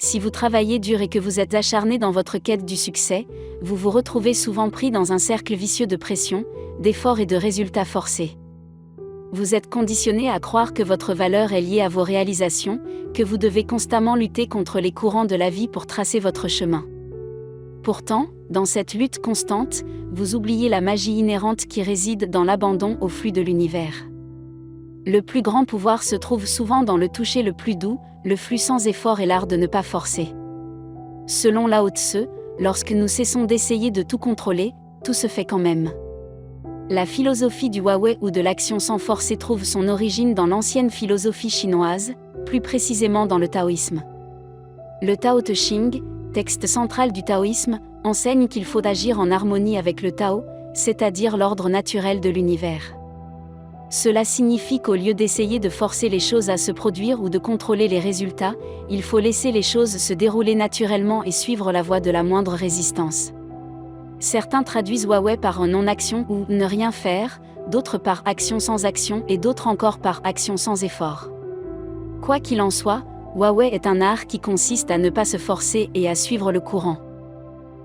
Si vous travaillez dur et que vous êtes acharné dans votre quête du succès, vous vous retrouvez souvent pris dans un cercle vicieux de pression, d'efforts et de résultats forcés. Vous êtes conditionné à croire que votre valeur est liée à vos réalisations, que vous devez constamment lutter contre les courants de la vie pour tracer votre chemin. Pourtant, dans cette lutte constante, vous oubliez la magie inhérente qui réside dans l'abandon au flux de l'univers. Le plus grand pouvoir se trouve souvent dans le toucher le plus doux, le flux sans effort et l'art de ne pas forcer. Selon Lao Tse, lorsque nous cessons d'essayer de tout contrôler, tout se fait quand même. La philosophie du Huawei ou de l'action sans forcer trouve son origine dans l'ancienne philosophie chinoise, plus précisément dans le taoïsme. Le Tao Te Ching, texte central du taoïsme, enseigne qu'il faut agir en harmonie avec le Tao, c'est-à-dire l'ordre naturel de l'univers. Cela signifie qu'au lieu d'essayer de forcer les choses à se produire ou de contrôler les résultats, il faut laisser les choses se dérouler naturellement et suivre la voie de la moindre résistance. Certains traduisent Huawei par un non-action ou ne rien faire, d'autres par action sans action et d'autres encore par action sans effort. Quoi qu'il en soit, Huawei est un art qui consiste à ne pas se forcer et à suivre le courant.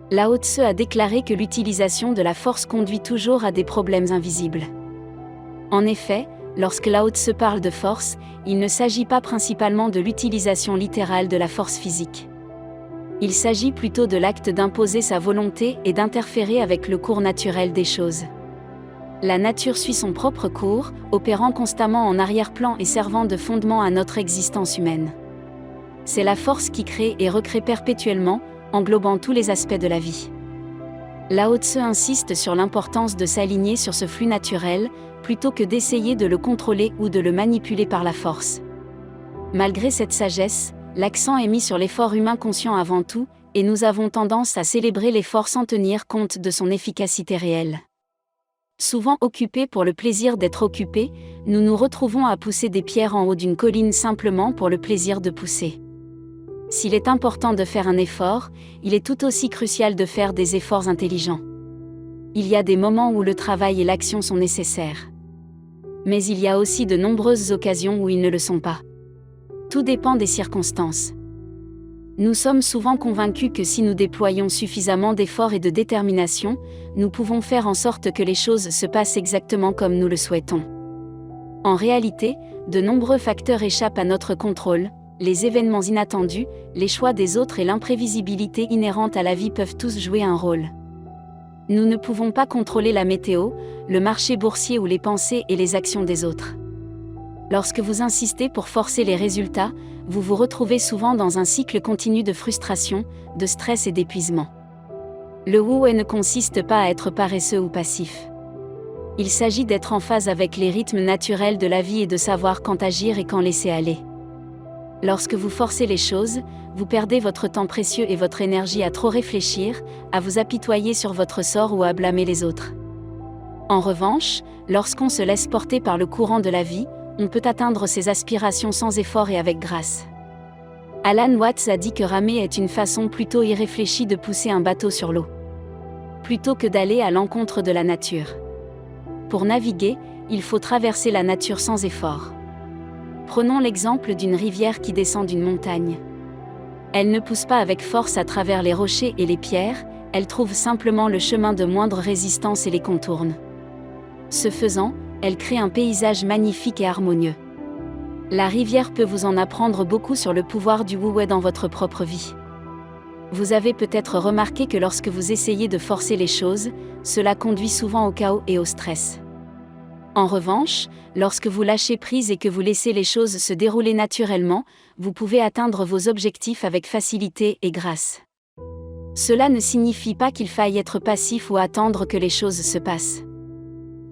Lao Tse a déclaré que l'utilisation de la force conduit toujours à des problèmes invisibles. En effet, lorsque Lao Tse parle de force, il ne s'agit pas principalement de l'utilisation littérale de la force physique. Il s'agit plutôt de l'acte d'imposer sa volonté et d'interférer avec le cours naturel des choses. La nature suit son propre cours, opérant constamment en arrière-plan et servant de fondement à notre existence humaine. C'est la force qui crée et recrée perpétuellement, englobant tous les aspects de la vie. Lao Tse insiste sur l'importance de s'aligner sur ce flux naturel, plutôt que d'essayer de le contrôler ou de le manipuler par la force. Malgré cette sagesse, l'accent est mis sur l'effort humain conscient avant tout, et nous avons tendance à célébrer l'effort sans tenir compte de son efficacité réelle. Souvent occupés pour le plaisir d'être occupés, nous nous retrouvons à pousser des pierres en haut d'une colline simplement pour le plaisir de pousser. S'il est important de faire un effort, il est tout aussi crucial de faire des efforts intelligents. Il y a des moments où le travail et l'action sont nécessaires. Mais il y a aussi de nombreuses occasions où ils ne le sont pas. Tout dépend des circonstances. Nous sommes souvent convaincus que si nous déployons suffisamment d'efforts et de détermination, nous pouvons faire en sorte que les choses se passent exactement comme nous le souhaitons. En réalité, de nombreux facteurs échappent à notre contrôle. Les événements inattendus, les choix des autres et l'imprévisibilité inhérente à la vie peuvent tous jouer un rôle. Nous ne pouvons pas contrôler la météo, le marché boursier ou les pensées et les actions des autres. Lorsque vous insistez pour forcer les résultats, vous vous retrouvez souvent dans un cycle continu de frustration, de stress et d'épuisement. Le Huawei ne consiste pas à être paresseux ou passif. Il s'agit d'être en phase avec les rythmes naturels de la vie et de savoir quand agir et quand laisser aller. Lorsque vous forcez les choses, vous perdez votre temps précieux et votre énergie à trop réfléchir, à vous apitoyer sur votre sort ou à blâmer les autres. En revanche, lorsqu'on se laisse porter par le courant de la vie, on peut atteindre ses aspirations sans effort et avec grâce. Alan Watts a dit que ramer est une façon plutôt irréfléchie de pousser un bateau sur l'eau, plutôt que d'aller à l'encontre de la nature. Pour naviguer, il faut traverser la nature sans effort. Prenons l'exemple d'une rivière qui descend d'une montagne. Elle ne pousse pas avec force à travers les rochers et les pierres, elle trouve simplement le chemin de moindre résistance et les contourne. Ce faisant, elle crée un paysage magnifique et harmonieux. La rivière peut vous en apprendre beaucoup sur le pouvoir du Huawei dans votre propre vie. Vous avez peut-être remarqué que lorsque vous essayez de forcer les choses, cela conduit souvent au chaos et au stress. En revanche, lorsque vous lâchez prise et que vous laissez les choses se dérouler naturellement, vous pouvez atteindre vos objectifs avec facilité et grâce. Cela ne signifie pas qu'il faille être passif ou attendre que les choses se passent.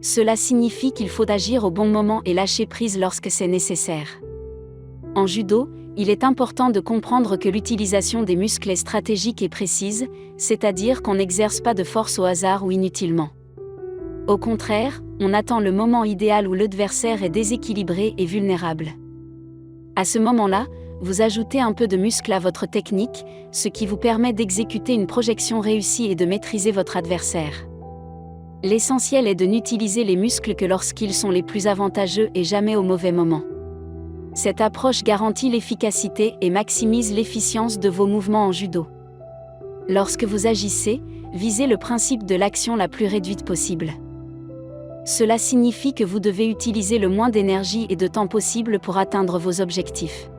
Cela signifie qu'il faut agir au bon moment et lâcher prise lorsque c'est nécessaire. En judo, il est important de comprendre que l'utilisation des muscles est stratégique et précise, c'est-à-dire qu'on n'exerce pas de force au hasard ou inutilement. Au contraire, on attend le moment idéal où l'adversaire est déséquilibré et vulnérable. À ce moment-là, vous ajoutez un peu de muscle à votre technique, ce qui vous permet d'exécuter une projection réussie et de maîtriser votre adversaire. L'essentiel est de n'utiliser les muscles que lorsqu'ils sont les plus avantageux et jamais au mauvais moment. Cette approche garantit l'efficacité et maximise l'efficience de vos mouvements en judo. Lorsque vous agissez, visez le principe de l'action la plus réduite possible. Cela signifie que vous devez utiliser le moins d'énergie et de temps possible pour atteindre vos objectifs.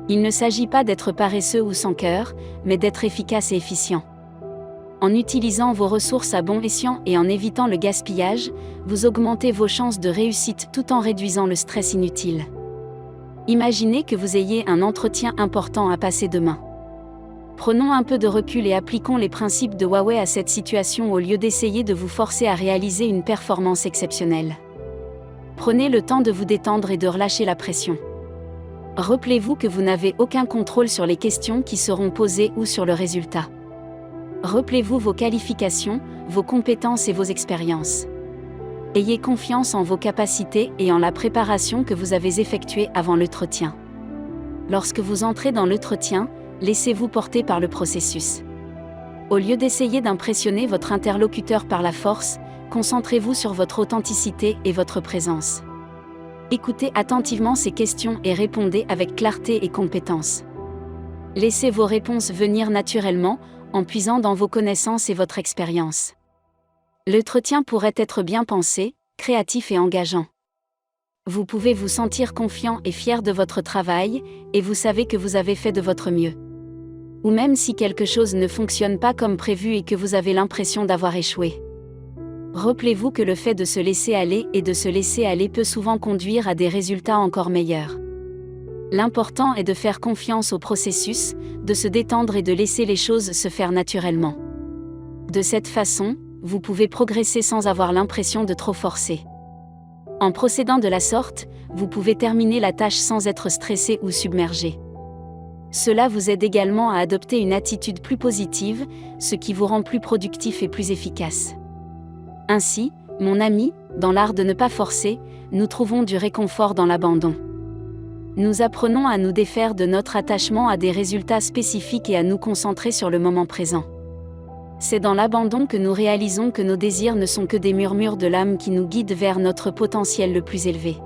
Il ne s'agit pas d'être paresseux ou sans cœur, mais d'être efficace et efficient. En utilisant vos ressources à bon escient et en évitant le gaspillage, vous augmentez vos chances de réussite tout en réduisant le stress inutile. Imaginez que vous ayez un entretien important à passer demain. Prenons un peu de recul et appliquons les principes de Huawei à cette situation au lieu d'essayer de vous forcer à réaliser une performance exceptionnelle. Prenez le temps de vous détendre et de relâcher la pression. Rappelez-vous que vous n'avez aucun contrôle sur les questions qui seront posées ou sur le résultat. Rappelez-vous vos qualifications, vos compétences et vos expériences. Ayez confiance en vos capacités et en la préparation que vous avez effectuée avant l'entretien. Lorsque vous entrez dans l'entretien, laissez-vous porter par le processus. Au lieu d'essayer d'impressionner votre interlocuteur par la force, concentrez-vous sur votre authenticité et votre présence. Écoutez attentivement ces questions et répondez avec clarté et compétence. Laissez vos réponses venir naturellement, en puisant dans vos connaissances et votre expérience. L'entretien pourrait être bien pensé, créatif et engageant. Vous pouvez vous sentir confiant et fier de votre travail, et vous savez que vous avez fait de votre mieux. Ou même si quelque chose ne fonctionne pas comme prévu et que vous avez l'impression d'avoir échoué. Rappelez-vous que le fait de se laisser aller et de se laisser aller peut souvent conduire à des résultats encore meilleurs. L'important est de faire confiance au processus, de se détendre et de laisser les choses se faire naturellement. De cette façon, vous pouvez progresser sans avoir l'impression de trop forcer. En procédant de la sorte, vous pouvez terminer la tâche sans être stressé ou submergé. Cela vous aide également à adopter une attitude plus positive, ce qui vous rend plus productif et plus efficace. Ainsi, mon ami, dans l'art de ne pas forcer, nous trouvons du réconfort dans l'abandon. Nous apprenons à nous défaire de notre attachement à des résultats spécifiques et à nous concentrer sur le moment présent. C'est dans l'abandon que nous réalisons que nos désirs ne sont que des murmures de l'âme qui nous guident vers notre potentiel le plus élevé.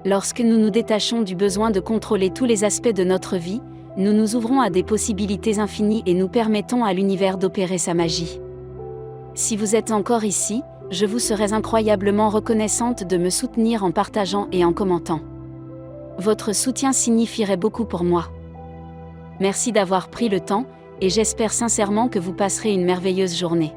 Lorsque nous nous détachons du besoin de contrôler tous les aspects de notre vie, nous nous ouvrons à des possibilités infinies et nous permettons à l'univers d'opérer sa magie. Si vous êtes encore ici, je vous serais incroyablement reconnaissante de me soutenir en partageant et en commentant. Votre soutien signifierait beaucoup pour moi. Merci d'avoir pris le temps, et j'espère sincèrement que vous passerez une merveilleuse journée.